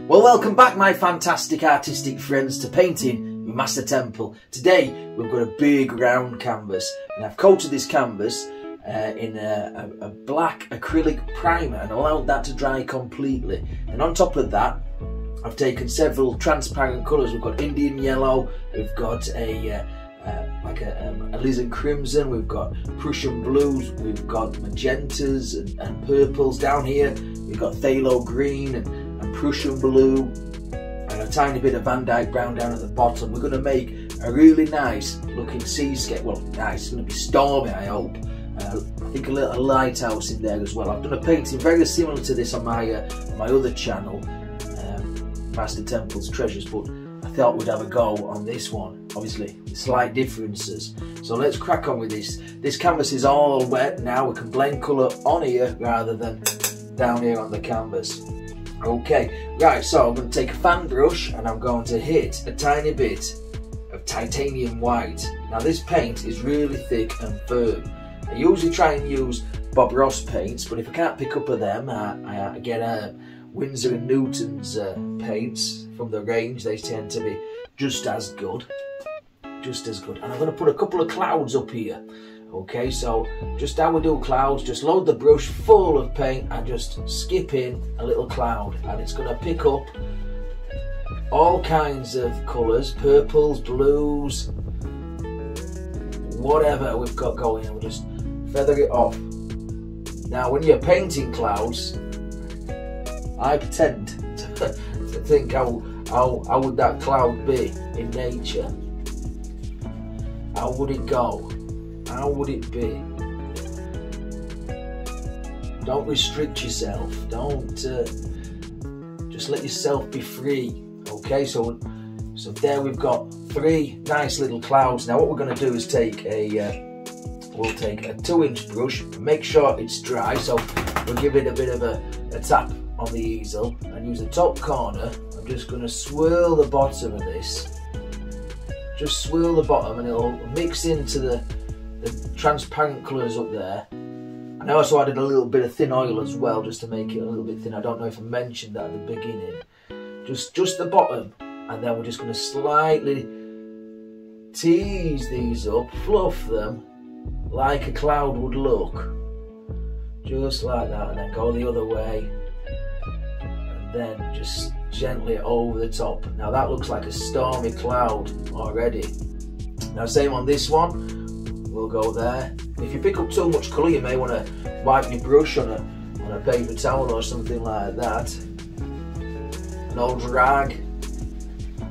Well, welcome back my fantastic artistic friends to Painting with Master Temple. Today we've got a big round canvas and I've coated this canvas in a black acrylic primer and allowed that to dry completely. And on top of that I've taken several transparent colours. We've got Indian yellow, we've got a alizarin crimson, we've got Prussian blues, we've got magentas and purples. Down here we've got phthalo green and Prussian blue and a tiny bit of Van Dyke brown down at the bottom. We're going to make a really nice looking seascape. Well, nice, it's going to be stormy, I hope. I think a little lighthouse in there as well. I've done a painting very similar to this on my other channel, Master Temple's Treasures, but I thought we'd have a go on this one, obviously with slight differences. So let's crack on with this. This canvas is all wet now. We can blend colour on here rather than down here on the canvas. Okay, right, so I'm going to take a fan brush and I'm going to hit a tiny bit of titanium white. Now this paint is really thick and firm. I usually try and use Bob Ross paints, but if I can't pick up of them, I get Winsor and Newton's paints from the range. They tend to be just as good. And I'm going to put a couple of clouds up here. Okay, so just how we do clouds, just load the brush full of paint and just skip in a little cloud, and it's going to pick up all kinds of colours, purples, blues, whatever we've got going, and we'll just feather it off. Now when you're painting clouds, I pretend to think how would that cloud be in nature? How would it go? How would it be? Don't restrict yourself. Don't just let yourself be free. Okay, so there we've got three nice little clouds. Now what we're going to do is take we'll take a 2-inch brush, make sure it's dry. So we'll give it a bit of a tap on the easel and use the top corner. I'm just going to swirl the bottom of this. Just swirl the bottom and it'll mix into the transparent colours up there. And I also added a little bit of thin oil as well, just to make it a little bit thin. I don't know if I mentioned that at the beginning. Just the bottom, and then we're just going to slightly tease these up, fluff them like a cloud would look, just like that, and then go the other way, and then just gently over the top. Now that looks like a stormy cloud already. Now same on this one. We'll go there. If you pick up too much colour, you may want to wipe your brush on a paper towel or something like that. An old rag.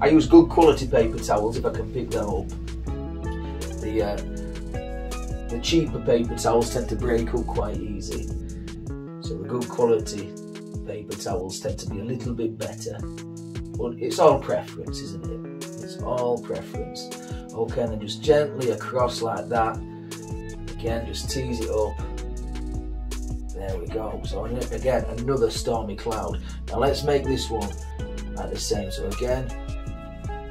I use good quality paper towels if I can pick them up. The cheaper paper towels tend to break up quite easy, so the good quality paper towels tend to be a little bit better. But it's all preference, isn't it? It's all preference. Okay, and then just gently across like that. Again, just tease it up. There we go. So again, another stormy cloud. Now let's make this one like the same. So again,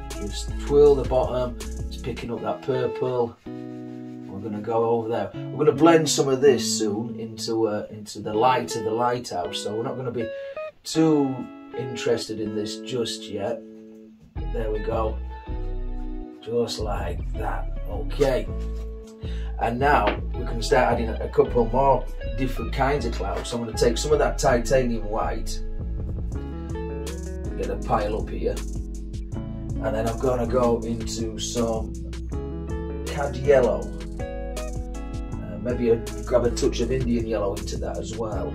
just twirl the bottom. It's picking up that purple. We're going to go over there. We're going to blend some of this soon into the light of the lighthouse. So we're not going to be too interested in this just yet. There we go. Just like that. Okay. And now we can start adding a couple more different kinds of clouds. So I'm going to take some of that titanium white, get a pile up here, and then I'm going to go into some cad yellow. Maybe grab a touch of Indian yellow into that as well.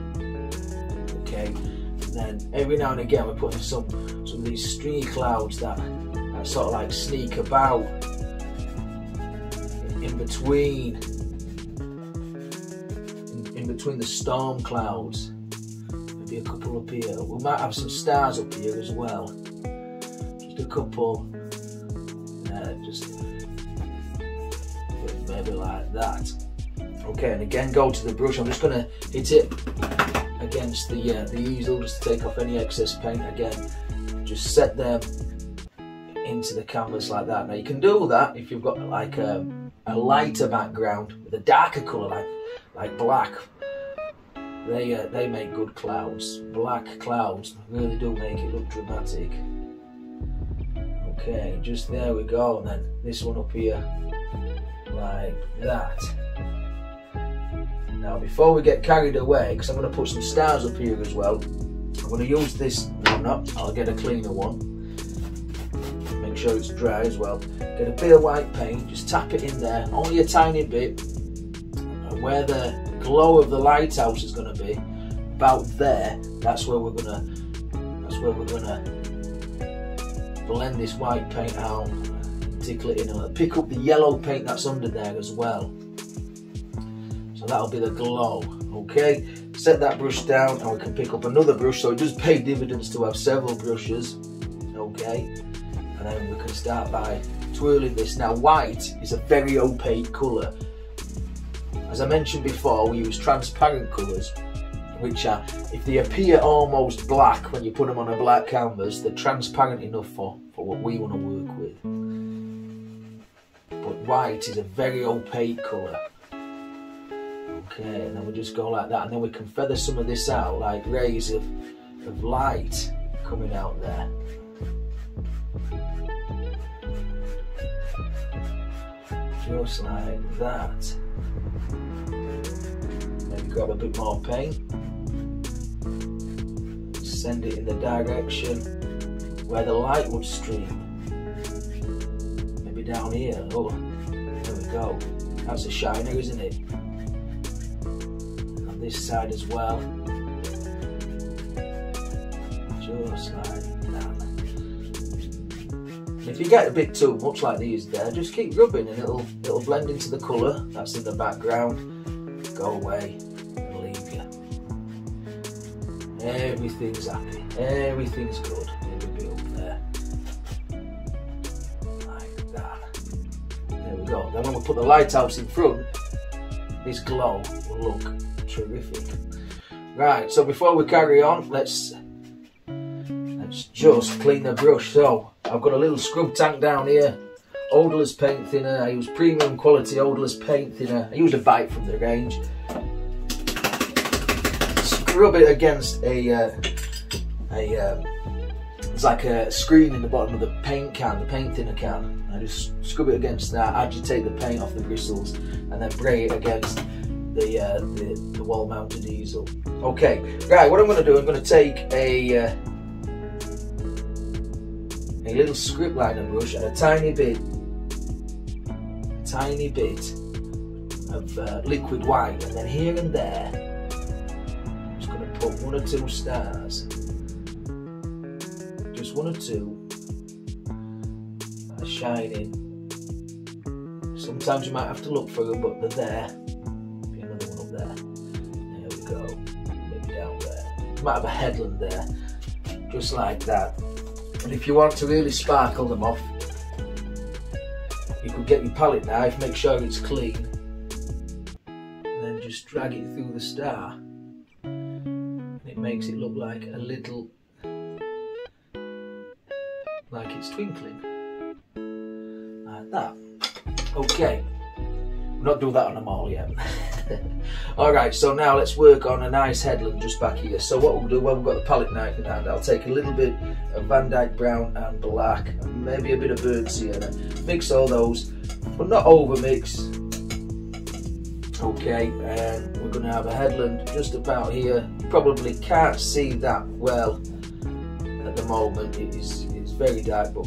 Okay. And then every now and again we're putting some of these stringy clouds that sort of like sneak about in between the storm clouds. Maybe a couple up here. We might have some stars up here as well. Just a couple. Just maybe like that. Okay, and again go to the brush. I'm just going to hit it against the easel just to take off any excess paint. Again, just set them into the canvas like that. Now you can do that if you've got like a lighter background with a darker colour like black. They make good clouds. Black clouds really do make it look dramatic. Okay, just there we go, and then this one up here, like that. Now before we get carried away, because I'm going to put some stars up here as well, I'm going to use this, no, I'll get a cleaner one. Make sure it's dry as well. Get a bit of white paint, just tap it in there, only a tiny bit, and where the glow of the lighthouse is going to be, about there, that's where we're gonna blend this white paint out, tickle it in, and pick up the yellow paint that's under there as well. So that'll be the glow. Okay, set that brush down, and we can pick up another brush. So it does pay dividends to have several brushes. Okay, and then we can start by twirling this. Now white is a very opaque colour. As I mentioned before, we use transparent colours, which are, if they appear almost black when you put them on a black canvas, they're transparent enough for what we want to work with. But white is a very opaque colour. Okay, and then we just go like that, and then we can feather some of this out, like rays of light coming out there. Just like that. Then grab a bit more paint. Send it in the direction where the light would stream. Maybe down here. Oh, there we go. That's a shiner, isn't it? On this side as well. Just like that. And if you get a bit too much like these there, just keep rubbing and it'll blend into the colour that's in the background. Go away. Everything's happy, everything's good. It'll be up there, like that. There we go. Then when we put the lighthouse in front, this glow will look terrific. Right, so before we carry on, let's just clean the brush. So I've got a little scrub tank down here, odourless paint thinner. I use premium quality odourless paint thinner. I use a bite from the range. Rub it against it's like a screen in the bottom of the paint can, the paint thinner can. I just scrub it against that, agitate the paint off the bristles, and then bray it against the wall mounted easel. Okay, right, what I'm going to do, I'm going to take a little script liner brush and a tiny bit of liquid white, and then here and there put 1 or 2 stars, just 1 or 2, are shining. Sometimes you might have to look for them, but they're there. Maybe another one up there. There we go. Maybe down there. You might have a headland there, just like that. And if you want to really sparkle them off, you could get your palette knife, make sure it's clean, and then just drag it through the star. It makes it look like a little, like it's twinkling, like that. Okay, we'll not do that on them all yet. Alright, so now let's work on a nice headland just back here. So what we'll do, when we've got the palette knife in hand, I'll take a little bit of Van Dyke brown and black, and maybe a bit of burnt sienna. Mix all those, but not over mix. Okay, and we're going to have a headland just about here. You probably can't see that well at the moment, it's very dark, but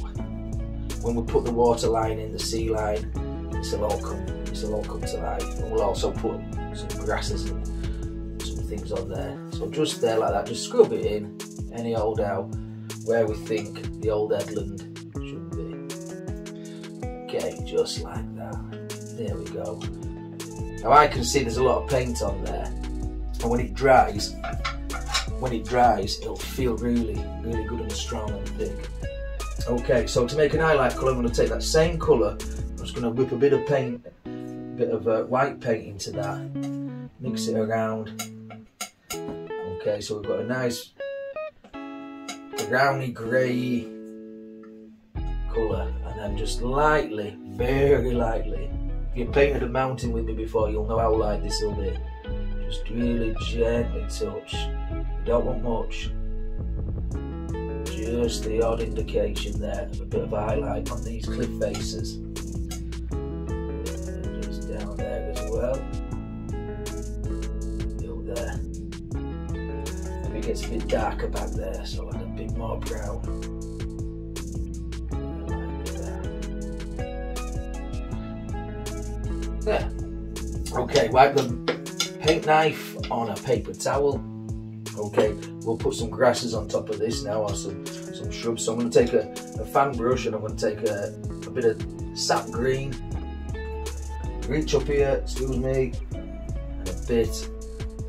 when we put the water line in, the sea line, it'll all come to life. And we'll also put some grasses and some things on there. So just there like that, just scrub it in, any old out where we think the old headland should be. Okay, just like that. There we go. Now I can see there's a lot of paint on there, and when it dries, it'll feel really, really good and strong and thick. Okay, so to make an highlight colour, I'm going to take that same colour, I'm just going to whip a bit of paint, a bit of white paint into that, mix it around. Okay, so we've got a nice browny grey colour, and then just lightly, very lightly. If you painted a mountain with me before, you'll know how light this will be. just really gently touch. You don't want much. Just the odd indication there of a bit of highlight on these cliff faces. Just down there as well. Up there. Maybe it gets a bit darker back there, so I'll add a bit more brown. There. Okay, wipe the paint knife on a paper towel. Okay, we'll put some grasses on top of this now, or some shrubs. So I'm going to take a fan brush and I'm going to take a bit of sap green, reach up here, excuse me, and a bit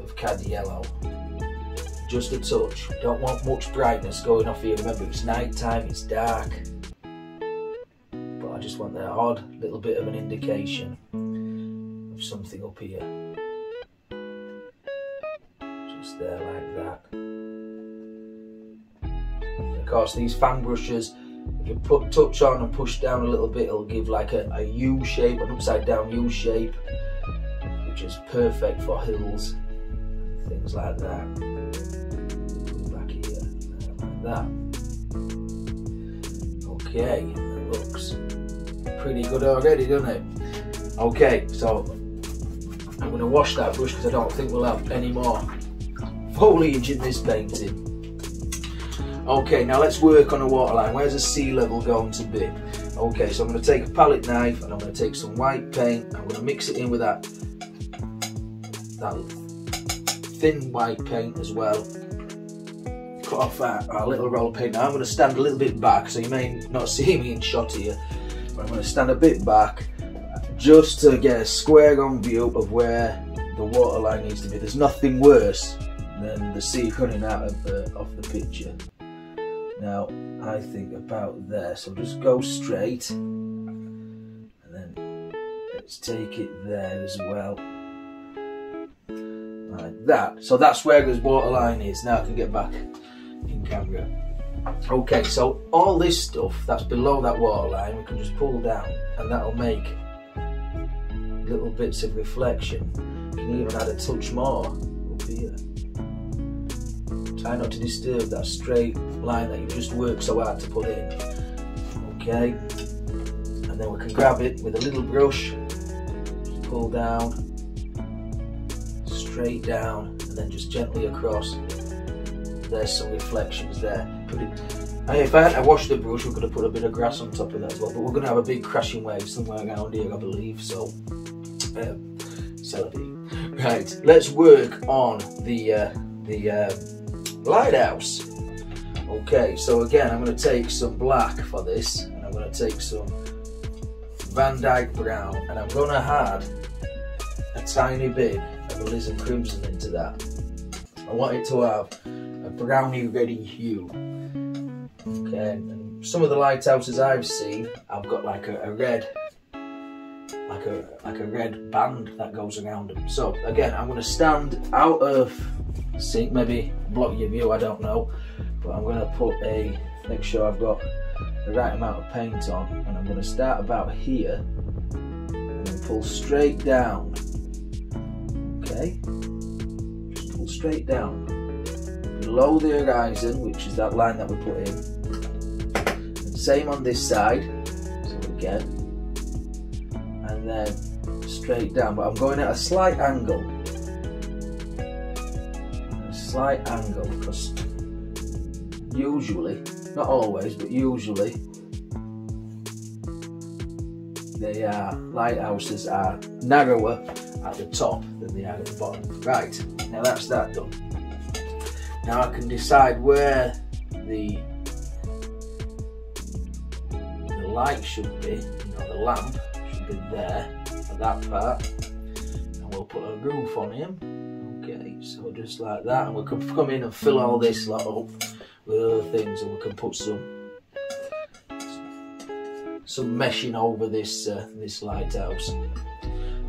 of cad yellow. Just a touch. Don't want much brightness going off here. Remember, it's night time, it's dark. But I just want that odd little bit of an indication of something up here. Just there like that. And of course, these fan brushes, if you touch on and push down a little bit, it'll give like a U shape, an upside down U shape, which is perfect for hills, things like that. Back here, like that. Okay, it looks pretty good already, doesn't it? Okay, so I'm going to wash that brush because I don't think we'll have any more foliage in this painting. Okay, now let's work on a waterline. Where's the sea level going to be? Okay, so I'm going to take a palette knife and I'm going to take some white paint. I'm going to mix it in with that thin white paint as well. Cut off our little roll of paint. Now I'm going to stand a little bit back, so you may not see me in shot here, but I'm going to stand a bit back just to get a square on view of where the waterline needs to be. There's nothing worse than the sea running out of the picture. Now I think about there, so just go straight and then let's take it there as well, like that. So that's where the waterline is. Now I can get back in camera. Okay, so all this stuff that's below that waterline we can just pull down and that'll make little bits of reflection. You can even add a touch more up here. Try not to disturb that straight line that you just worked so hard to put in. Okay, and then we can grab it with a little brush, just pull down, straight down, and then just gently across. There's some reflections there. If I had to wash the brush, we could have put a bit of grass on top of that as well, but we're going to have a big crashing wave somewhere around here, I believe, so right, let's work on the lighthouse. Okay, so again I'm going to take some black for this, and I'm going to take some Van Dyke brown, and I'm going to add a tiny bit of alizarin crimson into that. I want it to have a browny reddy hue. Okay, and some of the lighthouses I've seen, I've got like a red, like a red band that goes around them. So again, I'm going to stand out of sync, maybe block your view, I don't know, but I'm going to make sure I've got the right amount of paint on, and I'm going to start about here and then pull straight down. Okay, just pull straight down below the horizon, which is that line that we put in, and same on this side, so again, and then straight down, but I'm going at a slight angle. Because usually, not always, but usually lighthouses are narrower at the top than they are at the bottom. Right, now that's that done. Now I can decide where the light should be, the lamp should be there for that part, and we'll put a roof on him. Okay, so just like that, and we can come in and fill all this lot up with other things, and we can put some meshing over this this lighthouse.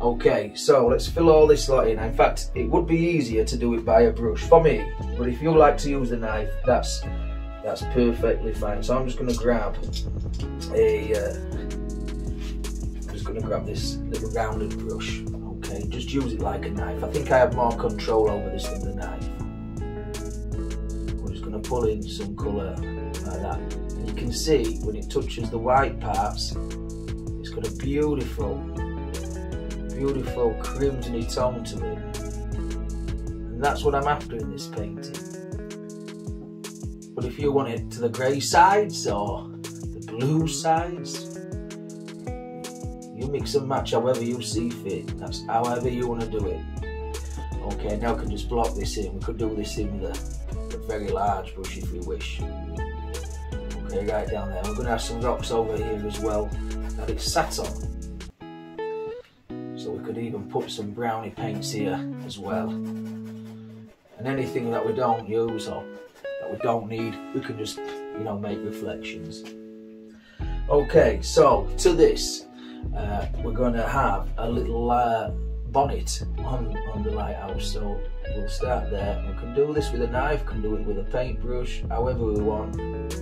Okay, so let's fill all this lot in. In fact, it would be easier to do it by a brush for me, but if you like to use the knife, that's perfectly fine. So I'm just going to grab this little rounded brush. Okay, Okay, just use it like a knife. I think I have more control over this than the knife. We're just going to pull in some colour like that. And you can see when it touches the white parts, it's got a beautiful, beautiful crimsony tone to it. And that's what I'm after in this painting. But if you want it to the grey sides or the blue sides, you mix and match however you see fit. That's however you want to do it. Okay, now we can just block this in. We could do this in with a very large brush if we wish. Okay, right down there. We're going to have some rocks over here as well that it's sat on. So we could even put some brownie paints here as well. And anything that we don't use or that we don't need, we can just, you know, make reflections. Okay, so to this, we're going to have a little bonnet on the lighthouse. So we'll start there. We can do this with a knife, can do it with a paintbrush, however we want. And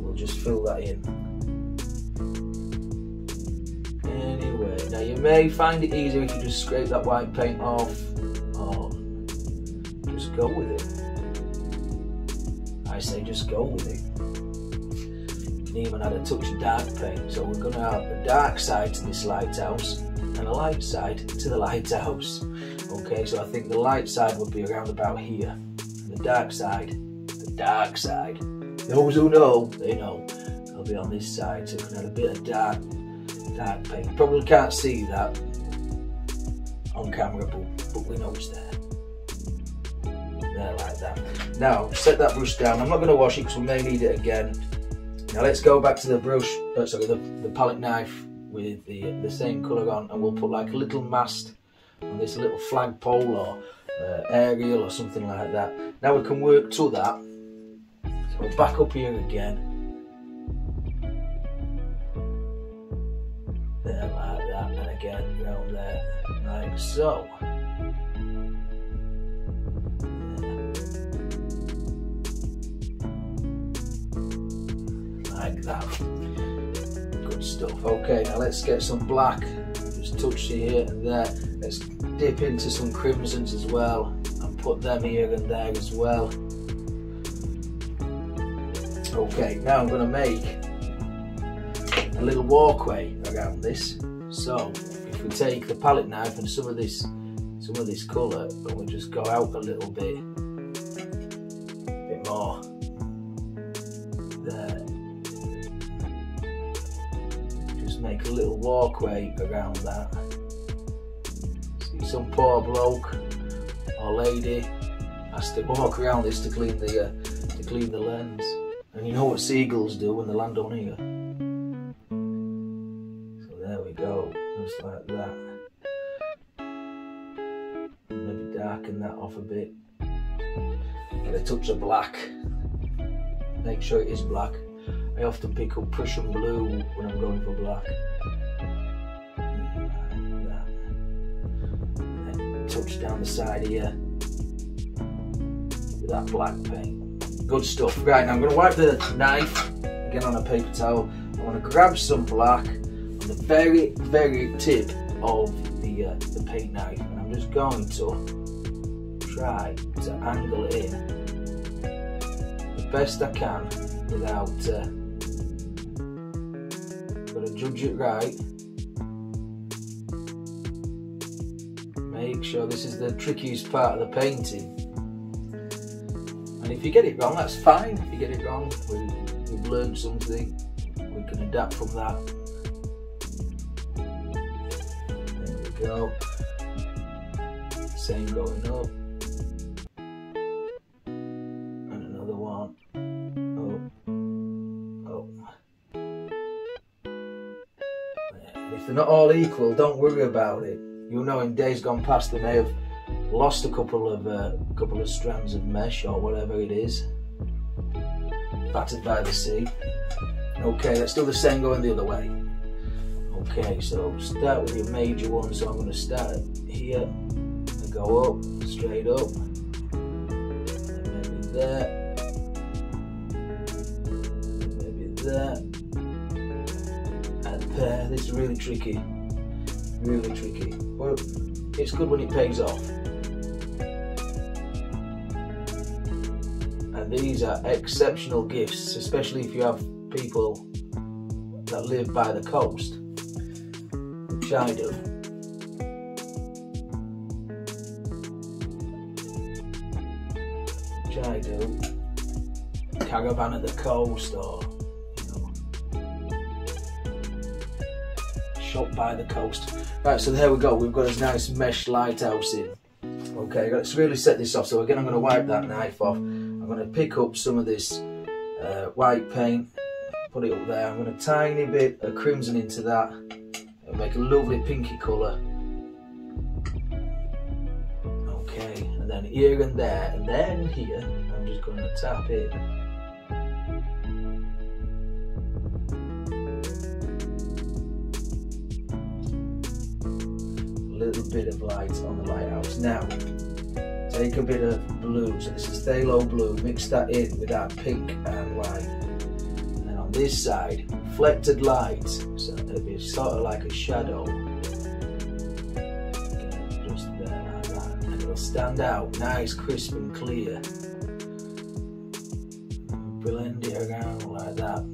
we'll just fill that in. Anyway, now you may find it easier if you just scrape that white paint off, or just go with it. I say just go with it. Even add a touch of dark paint. So we're going to have a dark side to this lighthouse and a light side to the lighthouse. Okay, so I think the light side would be around about here, and the dark side, those who know, they know, it'll be on this side. So we can add a bit of dark paint. Probably can't see that on camera, but we know it's there. There, like that. Now set that brush down. I'm not going to wash it because we may need it again. Now let's go back to the brush, the palette knife with the same colour on, and we'll put like a little mast on this little flagpole or aerial or something like that. Now we can work to that. So we'll back up here again. There, like that, and again round there, like so. Like that. Good stuff. Okay, now let's get some black. Just touch here and there. Let's dip into some crimsons as well and put them here and there as well. Okay, now I'm going to make a little walkway around this. So if we take the palette knife and some of this colour, and we'll just go out a little bit more. There. Make a little walkway around that. See, some poor bloke or lady has to walk around this to clean the lens. And you know what seagulls do when they land on here. So there we go, just like that. Maybe darken that off a bit. Get a touch of black. Make sure it is black. I often pick up Prussian blue when I'm going for black. Like that. And then touch down the side here with that black paint. Good stuff. Right, now I'm going to wipe the knife again on a paper towel. I want to grab some black on the very, very tip of the paint knife, and I'm just going to try to angle it in the best I can without got to judge it right. Make sure this is the trickiest part of the painting. And if you get it wrong, that's fine. If you get it wrong, we've learned something. We can adapt from that. There we go. Same going up. And another one. If they're not all equal, don't worry about it. You'll know in days gone past they may have lost a couple of strands of mesh or whatever it is, battered by the sea. Okay, let's do the same going the other way. Okay, so start with your major one. So I'm going to start here and go up, straight up, and maybe there, maybe there. This is really tricky. really tricky, but it's good when it pays off. And these are exceptional gifts, especially if you have people that live by the coast, which I do. Caravan at the coast, or shop by the coast. Right, so there we go. We've got this nice mesh lighthouse in. Okay, let's really set this off. So again, I'm going to wipe that knife off. I'm going to pick up some of this white paint, put it up there. I'm going to tiny bit of crimson into that and make a lovely pinky colour. Okay, and then here and there, and then here, I'm just going to tap it. Little bit of light on the lighthouse. Now take a bit of blue, so this is phthalo blue, mix that in with that pink and white, and then on this side reflected light, so it'll be sort of like a shadow. Okay, just there like that, and it'll stand out nice, crisp and clear. Blend it around like that.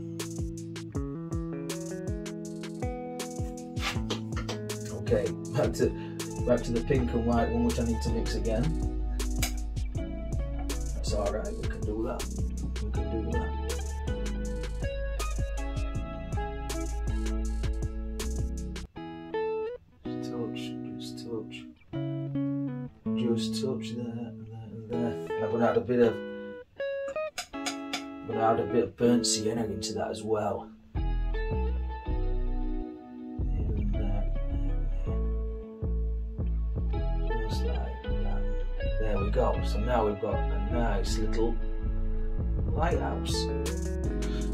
Okay, back to the pink and white one, which I need to mix again. That's alright, we can do that. We can do that. Just touch there and there and there. And I'm gonna add a bit of burnt sienna into that as well. There we go. So now we've got a nice little lighthouse.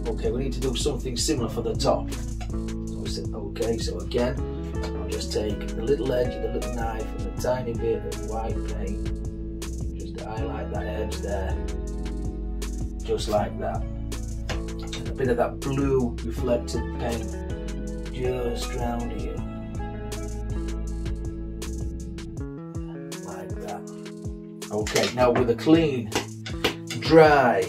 Okay, we need to do something similar for the top. Okay, so again, I'll just take the little edge of the little knife and a tiny bit of white paint, just to highlight that edge there, just like that. And a bit of that blue reflected paint just around here. Okay, now with a clean, dry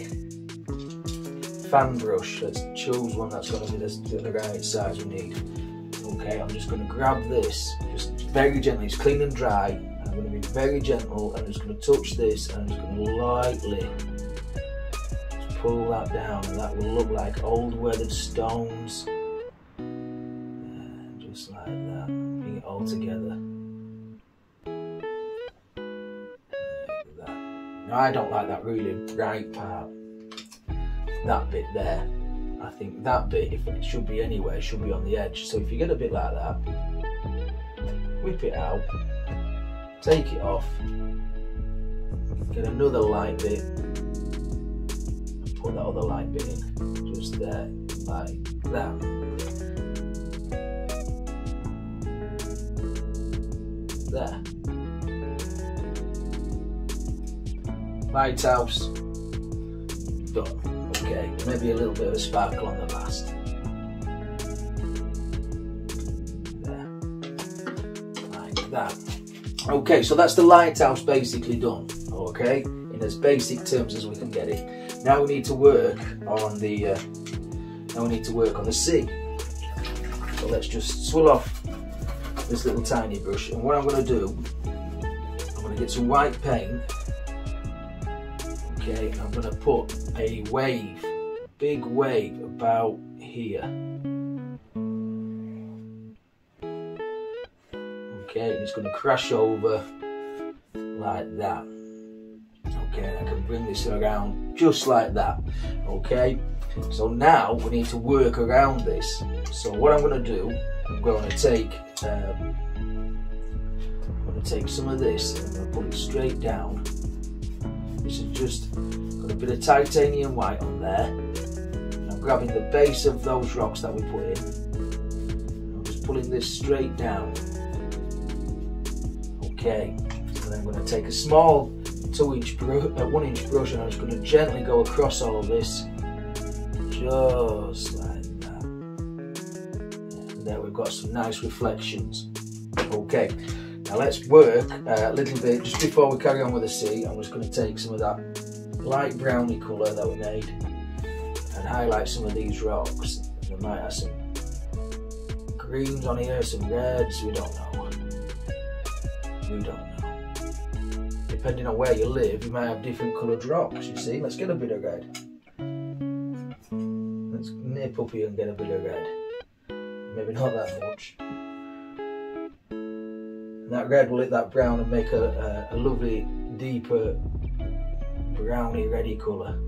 fan brush, let's choose one that's going to be the right size we need. Okay, I'm just going to grab this, just very gently, it's clean and dry, and I'm going to be very gentle, and I'm just going to touch this, and I'm just going to lightly just pull that down, and that will look like old weathered stones, just like that, bring it all together. Now, I don't like that really bright part, that bit there. I think that bit, if it should be anywhere, should be on the edge. So if you get a bit like that, whip it out, take it off, get another light bit, and put that other light bit in, just there, like that. There. Lighthouse done. Okay, maybe a little bit of a sparkle on the mast. There, like that. Okay, so that's the lighthouse basically done. Okay, in as basic terms as we can get it. Now we need to work on the sea. So let's just swill off this little tiny brush, and what I'm going to do, I'm going to get some white paint. Okay, I'm going to put a wave, big wave about here. Okay, and it's going to crash over like that. Okay, I can bring this around just like that. Okay, so now we need to work around this. So what I'm going to do, I'm going to take some of this and I'm going to put it straight down. This is just got a bit of titanium white on there. And I'm grabbing the base of those rocks that we put in. I'm just pulling this straight down. Okay, and then I'm going to take a small 1-inch brush and I'm just going to gently go across all of this, just like that. And there we've got some nice reflections. Okay, now let's work a little bit. Just before we carry on with the sea, I'm just going to take some of that light browny colour that we made and highlight some of these rocks. We might have some greens on here, some reds, we don't know. We don't know. Depending on where you live, you might have different coloured rocks, you see. Let's get a bit of red. Let's nip up here and get a bit of red. Maybe not that much. And that red will hit that brown and make a lovely, deeper, browny, reddy colour.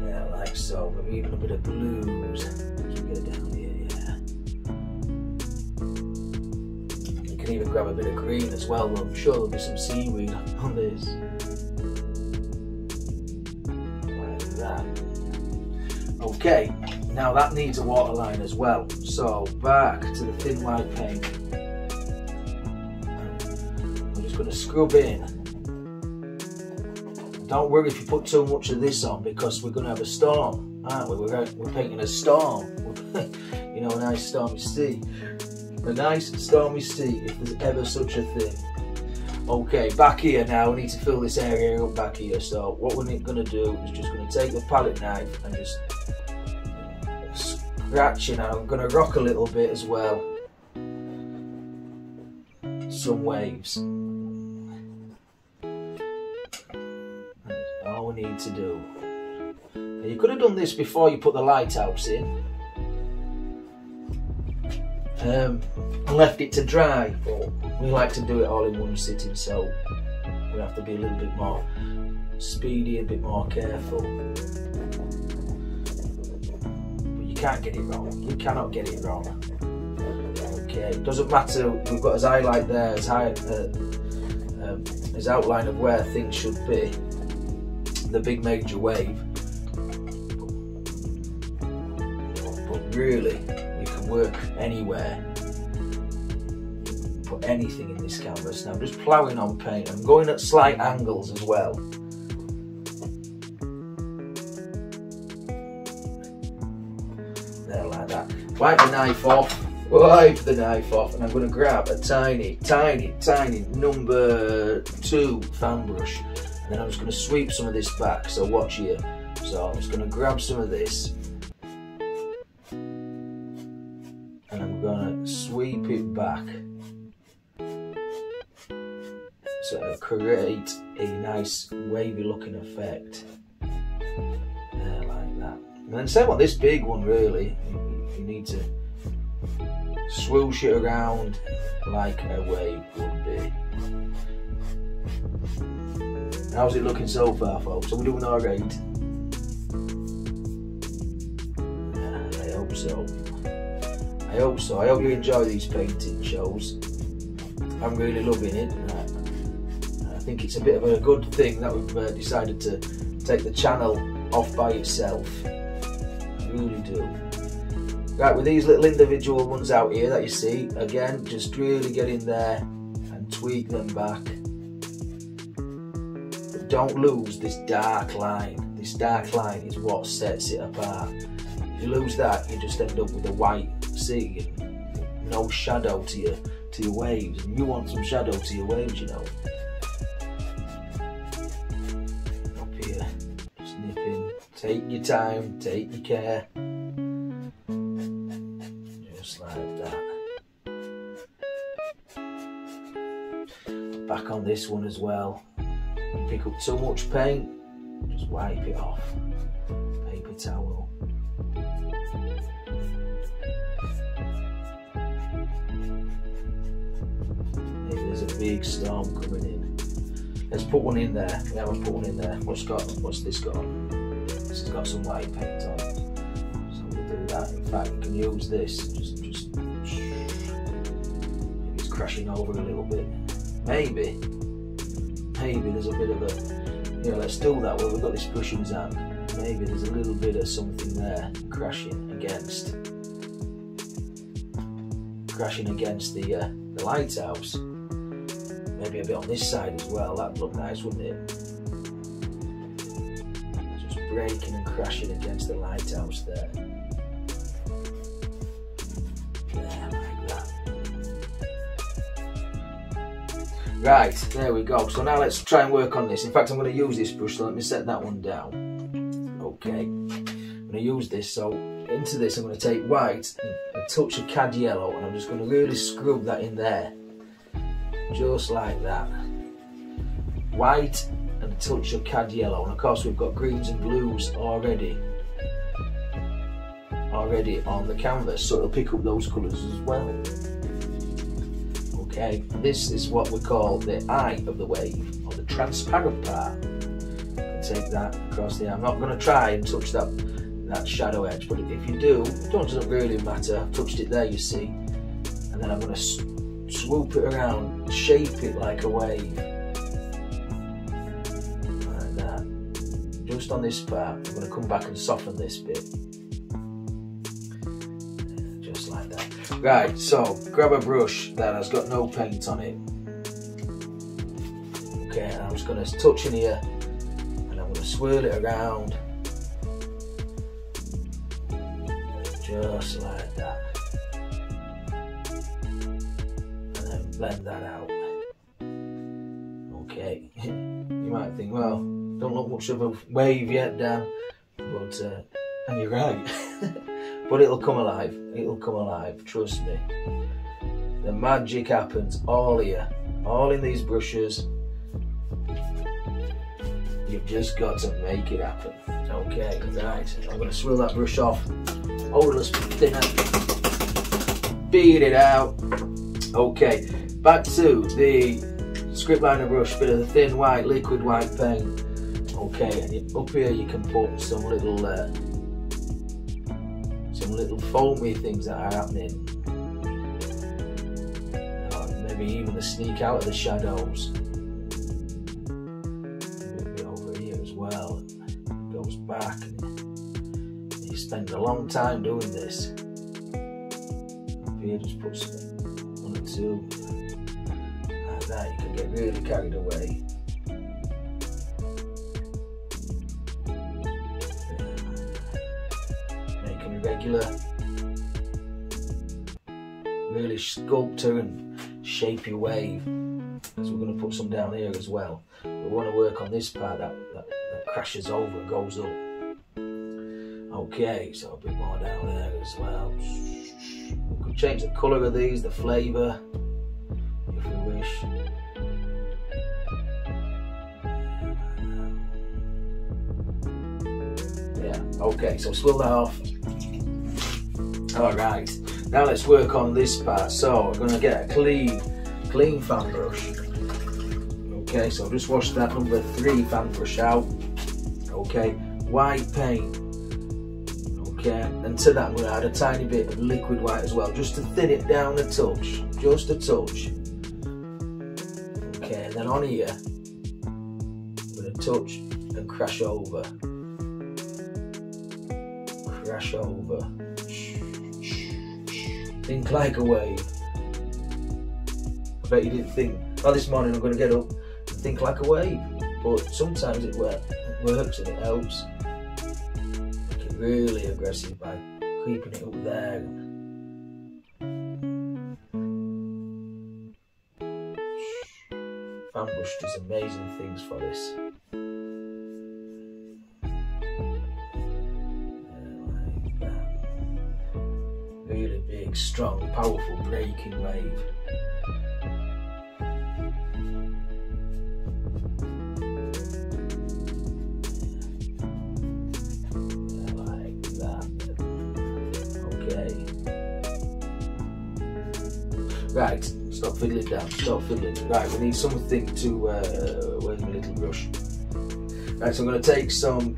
Yeah, like so. Maybe even a bit of blues. Let's get down here, yeah. You can even grab a bit of green as well. I'm sure there'll be some seaweed on this. Like that. Okay, now that needs a waterline as well. So back to the thin white paint. I'm just going to scrub in. Don't worry if you put too much of this on, because we're going to have a storm, aren't we? We're painting a storm. You know, a nice stormy sea. A nice stormy sea, if there's ever such a thing. Okay, back here now, we need to fill this area up back here. So what we're going to do is just going to take the palette knife and just scratching, and I'm going to rock a little bit as well. Some waves. That's all we need to do. Now, you could have done this before you put the lighthouse in. And left it to dry, but we like to do it all in one sitting, so we have to be a little bit more speedy, a bit more careful. But you can't get it wrong. You cannot get it wrong. Okay, it doesn't matter. We've got his highlight there, his outline of where things should be. The big major wave. But really, you can work anywhere. Put anything in this canvas. Now I'm just ploughing on paint. I'm going at slight angles as well. There, like that. Wipe the knife off. Wipe the knife off, and I'm going to grab a tiny, tiny, tiny number 2 fan brush, and then I'm just going to sweep some of this back. So watch here. So I'm just going to grab some of this, and I'm going to sweep it back. So it'll create a nice wavy looking effect. There, like that. And then same on this big one, really. You need to swoosh it around like a wave would be. How's it looking so far, folks? Are we doing alright? Yeah, I hope so. I hope so. I hope you enjoy these painting shows. I'm really loving it. I think it's a bit of a good thing that we've decided to take the channel off by itself. I really do. Right, with these little individual ones out here that you see, again, just really get in there and tweak them back. But don't lose this dark line. This dark line is what sets it apart. If you lose that, you just end up with a white sea and no shadow to your waves. And you want some shadow to your waves, you know. Up here, just nip in. Take your time, take your care. Like that. Back on this one as well. Pick up too much paint, just wipe it off. Paper towel. Maybe there's a big storm coming in. Let's put one in there. We haven't put one in there. What's this got on? This has got some white paint on. So we'll do that. In fact, you can use this. Maybe it's crashing over a little bit. Maybe there's a bit of a, let's do that while we've got this brush in his hand. Maybe there's a little bit of something there crashing against the lighthouse. Maybe a bit on this side as well. That'd look nice, wouldn't it? Just breaking and crashing against the lighthouse there. Right, there we go. So now let's try and work on this. In fact, I'm going to use this brush, so let me set that one down. Okay, I'm going to use this. So into this, I'm going to take white, a touch of cad yellow, and I'm just going to really scrub that in there. Just like that. White and a touch of cad yellow. And of course, we've got greens and blues already on the canvas, so it'll pick up those colours as well. Okay, this is what we call the eye of the wave, or the transparent part. Take that across there. I'm not going to try and touch that shadow edge, but if you do, it doesn't really matter. I've touched it there, you see, and then I'm going to swoop it around, shape it like a wave, like that. Just on this part, I'm going to come back and soften this bit. Right, so grab a brush that has got no paint on it. Okay, and I'm just going to touch in here and I'm going to swirl it around. Just like that. And then blend that out. Okay, you might think, well, don't look much of a wave yet, Dan, but, and you're right. But it'll come alive, trust me. The magic happens all here, all in these brushes. You've just got to make it happen. Okay, right, I'm going to swirl that brush off, hold it a little thinner, beat it out. Okay, back to the script liner brush, bit of the thin white, liquid white paint. Okay, and up here you can put some little foamy things that are happening. Maybe even the sneak out of the shadows. Maybe over here as well. It goes back. And you spend a long time doing this. Up here, just put one or two. Like that, you can get really carried away. Making a regular. Really sculpture and shape your wave, because we're going to put some down here as well. We want to work on this part that crashes over and goes up. Okay, so a bit more down there as well. We could change the colour of these, the flavour, if we wish. Yeah, okay, so swirl that off. Alright. Now let's work on this part. So we're going to get a clean fan brush. Okay, so just wash that number 3 fan brush out. Okay, white paint. Okay, and to that I'm going to add a tiny bit of liquid white as well, just to thin it down a touch, just a touch. Okay, and then on here I'm going to touch and crash over. Crash over. Think like a wave. I bet you didn't think, oh, this morning I'm going to get up and think like a wave. But sometimes it works and it helps. Make it really aggressive by creeping it up there. Fan brush does amazing things for this. Really big, strong, powerful breaking wave. Like that. Okay. Right, stop fiddling down, stop fiddling. Right, we need something to, where's my little brush? Right, so I'm going to take some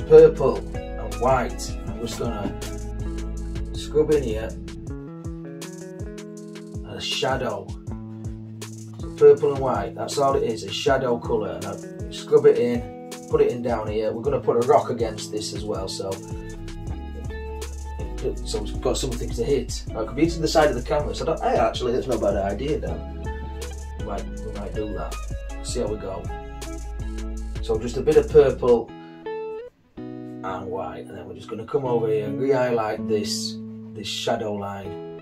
purple and white. I'm just going to scrub in here a shadow. So purple and white, that's all it is, a shadow colour. And I scrub it in, put it in down here. We're going to put a rock against this as well, so it's got something to hit. It could be to the side of the canvas. Actually, that's not a bad idea now. We might do that. See how we go. So just a bit of purple and white, and then we're just going to come over here and re-highlight this shadow line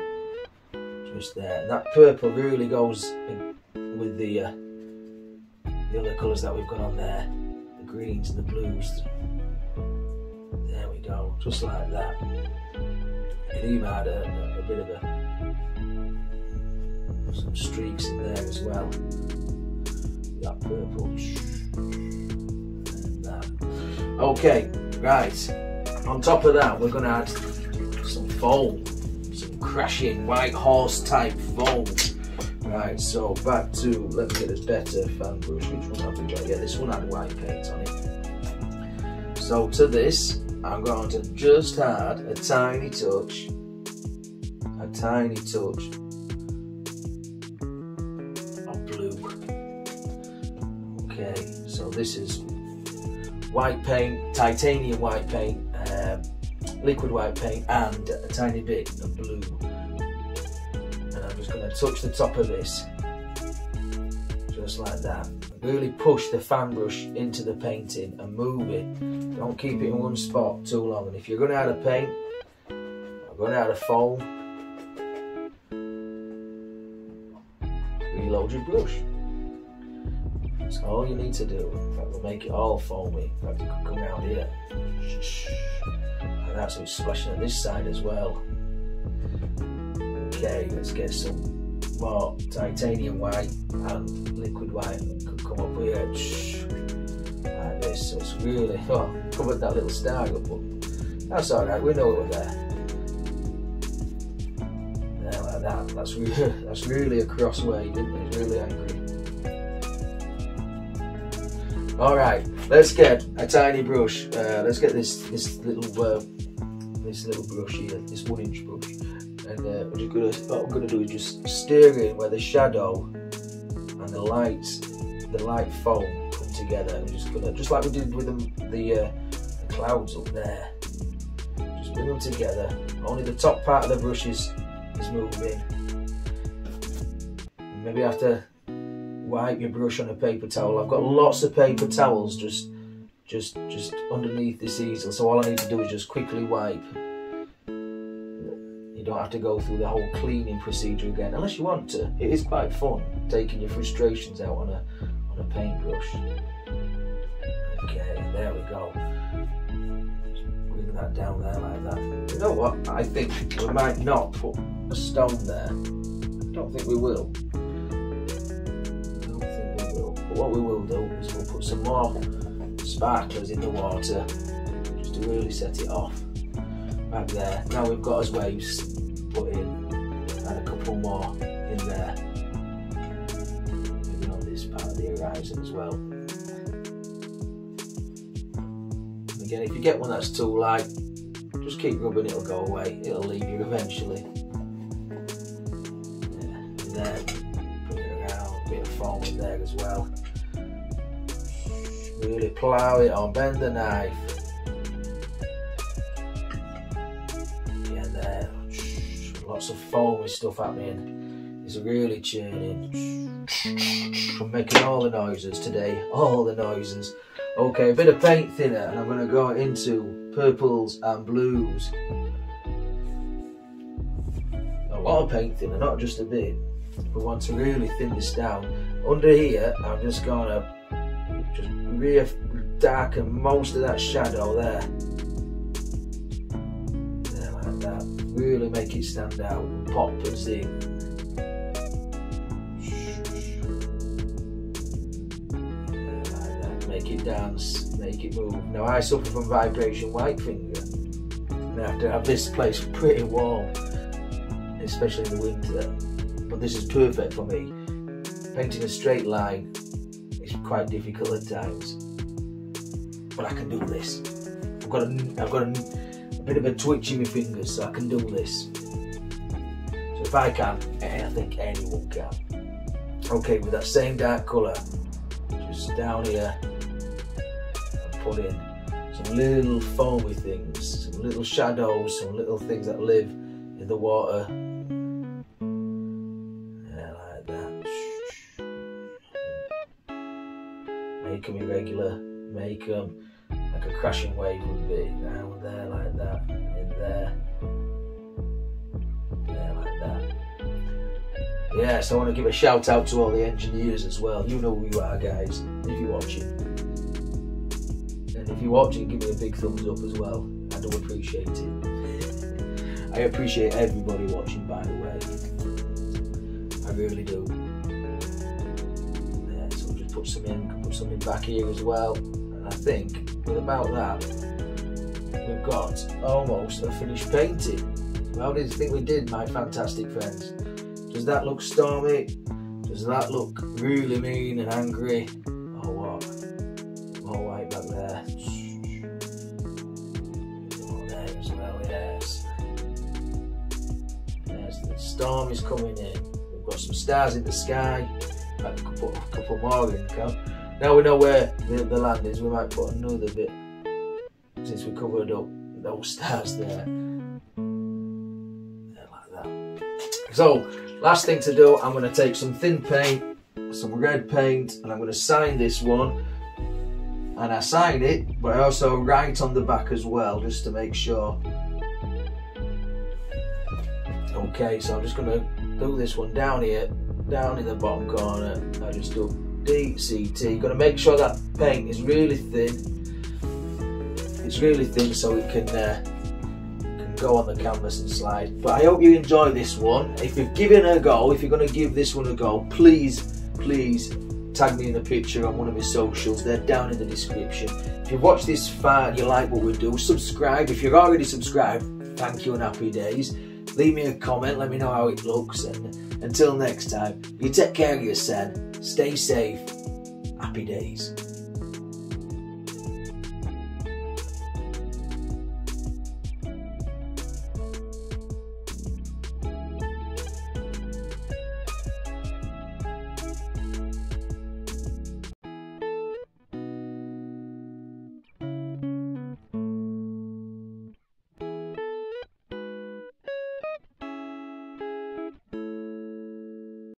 just there. And that purple really goes with the other colours that we've got on there, the greens and the blues. There we go, just like that. It even had a bit of some streaks in there as well. That purple and that. Okay, right. On top of that, we're going to add some foam, some crashing white horse type foam. Right, so back to, let me get a better fan brush. Which one have we got? Yeah, this one had white paint on it. So to this, I'm going to just add a tiny touch of blue. Okay, so this is white paint, titanium white paint, liquid white paint, and a tiny bit of blue. And I'm just going to touch the top of this, just like that. Really push the fan brush into the painting and move it. Don't keep it in one spot too long. And if you're going to add a paint, I'm going to add a foam, reload your brush. That's all you need to do. In fact, we'll make it all foamy. In fact, it could come out here. And that's what's splashing at this side as well. Okay, let's get some more titanium white and liquid white. It could come up here like this. So it's really, covered that little star up, but that's alright, we know it was there. There, like that. That's really a cross wave, isn't it? It's really angry. Alright, let's get a tiny brush. Let's get this little brush here, this 1-inch brush. And what I'm gonna do is just steer in where the shadow and the light foam come together. I'm just gonna, just like we did with the clouds up there, just bring them together. Only the top part of the brush is moving. Maybe you have to wipe your brush on a paper towel. I've got lots of paper towels just underneath this easel, so all I need to do is just quickly wipe. You don't have to go through the whole cleaning procedure again, unless you want to. It is quite fun taking your frustrations out on a paintbrush. Okay, there we go. Just bring that down there like that. You know what? I think we might not put a stone there. I don't think we will. But what we will do is we'll put some more sparklers in the water just to really set it off. Back there. Now we've got as waves put in, and a couple more in there. Maybe on this part of the horizon as well. And again, if you get one that's too light, just keep rubbing, it'll go away. It'll leave you eventually. Yeah. And then put it around, a bit of foam in there as well. Really plough it on, bend the knife. Lots of foamy stuff happening. It's really churning. I'm making all the noises today, all the noises. Okay, a bit of paint thinner, and I'm going to go into purples and blues. A lot of paint thinner, not just a bit. We want to really thin this down. Under here, I'm just going to darken most of that shadow there. There, like that. Really make it stand out and pop and zing. Like that. Make it dance, make it move. Now I suffer from vibration white finger, and I have to have this place pretty warm, especially in the winter. But this is perfect for me. Painting a straight line is quite difficult at times, but I can do this. I've got a bit of a twitch in my fingers, so I can do this. So if I can, I think anyone can. Okay, with that same dark colour, just down here, and put in some little foamy things, some little shadows, some little things that live in the water. Yeah, like that. Make them irregular, make them like a crashing wave would be, down there like that, and in there, like that. Yes, I want to give a shout out to all the engineers as well. You know who you are, guys, if you're watching. And if you're watching, give me a big thumbs up as well. I do appreciate it. I appreciate everybody watching, by the way. I really do. Yeah, so I'll just put some in, put something back here as well. And I think with about that, we've got almost a finished painting. How did you think we did, my fantastic friends? Does that look stormy? Does that look really mean and angry? Or what? All white back there. Oh, there as well, yes. Yes, the storm is coming in. We've got some stars in the sky. Might put a couple more in, can't? Now we know where the land is, we might put another bit, since we covered up those stars there. Like that. So, last thing to do, I'm going to take some thin paint, some red paint, and I'm going to sign this one. And I sign it, but I also write on the back as well, just to make sure. Okay, so I'm just going to do this one down here, down in the bottom corner. I just do DCT. Got to make sure that paint is really thin. It's really thin so it can go on the canvas and slide. But I hope you enjoy this one. If you've given it a go, if you're going to give this one a go, please tag me in a picture on one of my socials. They're down in the description. If you've watched this far and you like what we do, subscribe. If you're already subscribed, thank you and happy days. Leave me a comment, let me know how it looks, and until next time, you take care of yourself, stay safe, happy days.